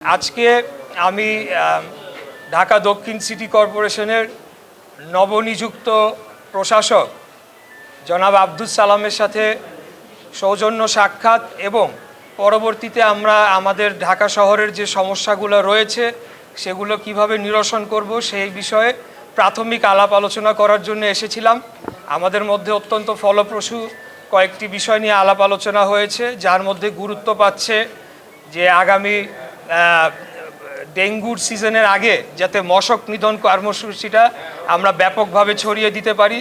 আজকে আমি ঢাকা দক্ষিণ সিটি কর্পোরেশনের নবনিযুক্ত প্রশাসক জনাব আব্দুস সালামের সাথে সৌজন্য সাক্ষাৎ এবং পরবর্তীতে আমরা আমাদের ঢাকা শহরের যে সমস্যাগুলো রয়েছে সেগুলো কিভাবে নিরসন করব সেই বিষয়ে প্রাথমিক আলাপ আলোচনা করার জন্য এসেছিলাম। আমাদের মধ্যে অত্যন্ত ফলপ্রসূ কয়েকটি বিষয় নিয়ে আলাপ আলোচনা হয়েছে, যার মধ্যে গুরুত্ব পাচ্ছে যে আগামী ডেঙ্গুর সিজনের আগে যাতে মশক নিধন কর্মসূচিটা আমরা ব্যাপকভাবে ছড়িয়ে দিতে পারি।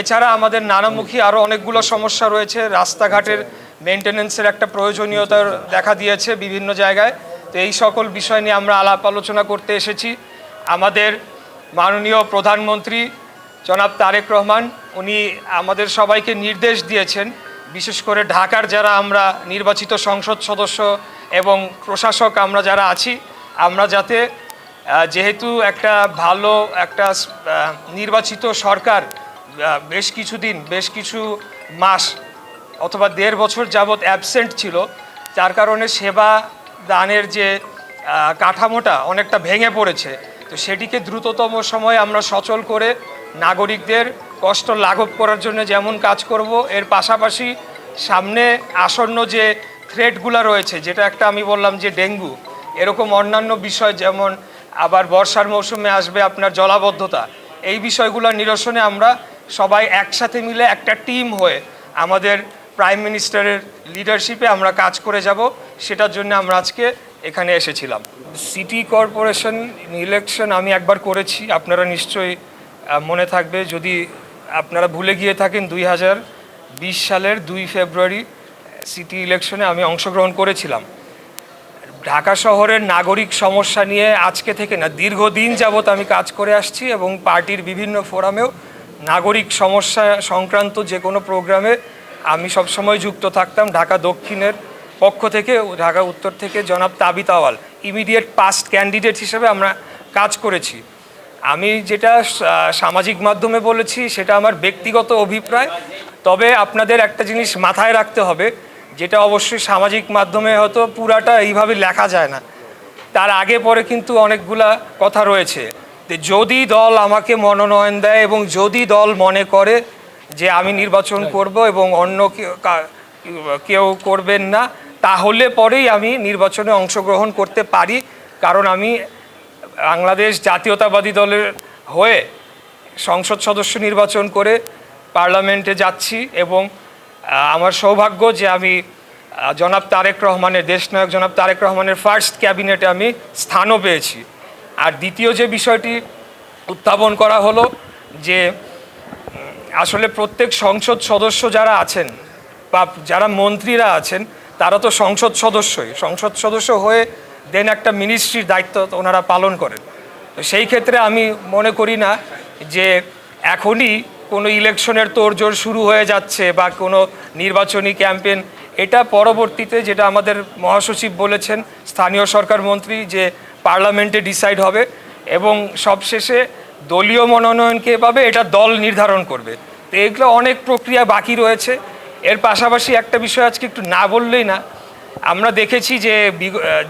এছাড়া আমাদের নানামুখী আরও অনেকগুলো সমস্যা রয়েছে। রাস্তাঘাটের মেনটেন্যান্সের একটা প্রয়োজনীয়তা দেখা দিয়েছে বিভিন্ন জায়গায়। তো এই সকল বিষয় নিয়ে আমরা আলাপ আলোচনা করতে এসেছি। আমাদের মাননীয় প্রধানমন্ত্রী জনাব তারেক রহমান উনি আমাদের সবাইকে নির্দেশ দিয়েছেন, বিশেষ করে ঢাকার যারা আমরা নির্বাচিত সংসদ সদস্য এবং প্রশাসক আমরা যারা আছি, আমরা যাতে যেহেতু একটা ভালো একটা নির্বাচিত সরকার বেশ কিছু মাস অথবা 1.5 বছর যাবৎ অ্যাবসেন্ট ছিল, যার কারণে সেবা দানের যে কাঠামোটা অনেকটা ভেঙে পড়েছে। তো সেটিকে দ্রুততম সময়ে আমরা সচল করে নাগরিকদের কষ্ট লাঘব করার জন্য যেমন কাজ করব, এর পাশাপাশি সামনে আসন্ন যে থ্রেটগুলো রয়েছে, যেটা একটা আমি বললাম যে ডেঙ্গু, এরকম অন্যান্য বিষয় যেমন আবার বর্ষার মৌসুমে আসবে আপনার জলাবদ্ধতা, এই বিষয়গুলো নিরসনে আমরা সবাই একসাথে মিলে একটা টিম হয়ে আমাদের প্রাইম মিনিস্টারের লিডারশিপে আমরা কাজ করে যাব। সেটার জন্য আমরা আজকে এখানে এসেছিলাম। সিটি কর্পোরেশন ইলেকশন আমি একবার করেছি, আপনারা নিশ্চয়ই মনে থাকবে। যদি আপনারা ভুলে গিয়ে থাকেন, 2020 সালের 2 ফেব্রুয়ারি সিটি ইলেকশনে আমি অংশগ্রহণ করেছিলাম। ঢাকা শহরের নাগরিক সমস্যা নিয়ে আজকে থেকে না, দীর্ঘদিন যাবৎ আমি কাজ করে আসছি এবং পার্টির বিভিন্ন ফোরামেও নাগরিক সমস্যা সংক্রান্ত যে কোনো প্রোগ্রামে আমি সবসময় যুক্ত থাকতাম। ঢাকা দক্ষিণের পক্ষ থেকে, ঢাকা উত্তর থেকে জনাব তাবিত আওয়াল ইমিডিয়েট পাস্ট ক্যান্ডিডেট হিসেবে আমরা কাজ করেছি। আমি যেটা সামাজিক মাধ্যমে বলেছি সেটা আমার ব্যক্তিগত অভিপ্রায়, তবে আপনাদের একটা জিনিস মাথায় রাখতে হবে, যেটা অবশ্যই সামাজিক মাধ্যমে হয়তো পুরাটা এইভাবে লেখা যায় না, তার আগে পরে কিন্তু অনেকগুলা কথা রয়েছে। যদি দল আমাকে মনোনয়ন দেয় এবং যদি দল মনে করে যে আমি নির্বাচন করব এবং অন্য কেউ করবেন না, তাহলে পরেই আমি নির্বাচনে অংশগ্রহণ করতে পারি। কারণ আমি বাংলাদেশ জাতীয়তাবাদী দলের হয়ে সংসদ সদস্য নির্বাচন করে পার্লামেন্টে যাচ্ছি এবং আমার সৌভাগ্য যে আমি জনাব তারেক রহমানের, দেশনায়ক জনাব তারেক রহমানের ফার্স্ট ক্যাবিনেটে আমি স্থানও পেয়েছি। আর দ্বিতীয় যে বিষয়টি উত্থাপন করা হলো যে আসলে প্রত্যেক সংসদ সদস্য যারা আছেন বা যারা মন্ত্রীরা আছেন তারা তো সংসদ সদস্য হয়ে দেন একটা মিনিস্ট্রির দায়িত্ব ওনারা পালন করেন। তো সেই ক্ষেত্রে আমি মনে করি না যে এখনই কোনো ইলেকশনের তোড়জোড় শুরু হয়ে যাচ্ছে বা কোনো নির্বাচনী ক্যাম্পেইন, এটা পরবর্তীতে যেটা আমাদের মহাসচিব বলেছেন, স্থানীয় সরকার মন্ত্রী, যে পার্লামেন্টে ডিসাইড হবে এবং সবশেষে দলীয় মনোনয়ন কে পাবে এটা দল নির্ধারণ করবে। তো এগুলো অনেক প্রক্রিয়া বাকি রয়েছে। এর পাশাপাশি একটা বিষয় আজকে একটু না বললেই না, আমরা দেখেছি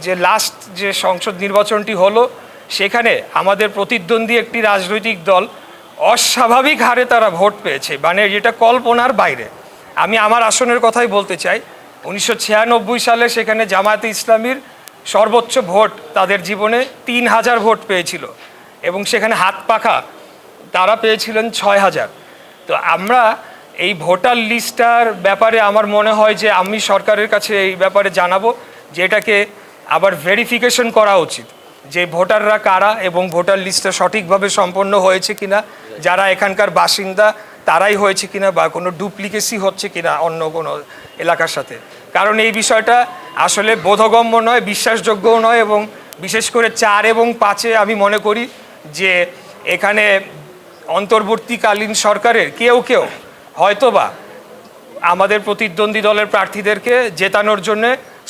যে লাস্ট যে সংসদ নির্বাচনটি হলো সেখানে আমাদের প্রতিদ্বন্দ্বী একটি রাজনৈতিক দল অস্বাভাবিক হারে তারা ভোট পেয়েছে, মানে যেটা কল্পনার বাইরে। আমি আমার আসনের কথাই বলতে চাই। 1996 সালে সেখানে জামায়াতে ইসলামীর সর্বোচ্চ ভোট তাদের জীবনে 3000 ভোট পেয়েছিল এবং সেখানে হাত পাখা তারা পেয়েছিলেন 6000। তো আমরা এই ভোটার লিস্টটার ব্যাপারে আমার মনে হয় যে আমি সরকারের কাছে এই ব্যাপারে জানাবো যে এটাকে আবার ভেরিফিকেশন করা উচিত, যে ভোটাররা কারা এবং ভোটার লিস্টটা সঠিকভাবে সম্পন্ন হয়েছে কিনা, যারা এখানকার বাসিন্দা তারাই হয়েছে কিনা বা কোনো ডুপ্লিকেসি হচ্ছে কিনা অন্য কোনো এলাকার সাথে। কারণ এই বিষয়টা আসলে বোধগম্য নয়, বিশ্বাসযোগ্যও নয় এবং বিশেষ করে 4 এবং 5-এ আমি মনে করি যে এখানে অন্তর্বর্তীকালীন সরকারের কেউ হয়তোবা আমাদের প্রতিদ্বন্দ্বী দলের প্রার্থীদেরকে জেতানোর জন্য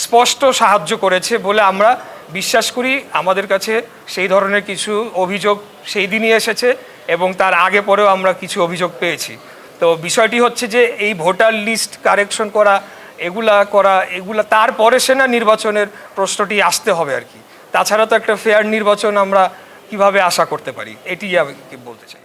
স্পষ্ট সাহায্য করেছে বলে আমরা বিশ্বাস করি। আমাদের কাছে সেই ধরনের কিছু অভিযোগ সেই দিনই এসেছে এবং তার আগে পরেও আমরা কিছু অভিযোগ পেয়েছি। তো বিষয়টি হচ্ছে যে এই ভোটার লিস্ট কারেকশন করা, এগুলা তারপরে সেনা নির্বাচনের প্রশ্নটি আসতে হবে আর কি। তাছাড়া তো একটা ফেয়ার নির্বাচন আমরা কিভাবে আশা করতে পারি, এটি আমি বলতে চাই।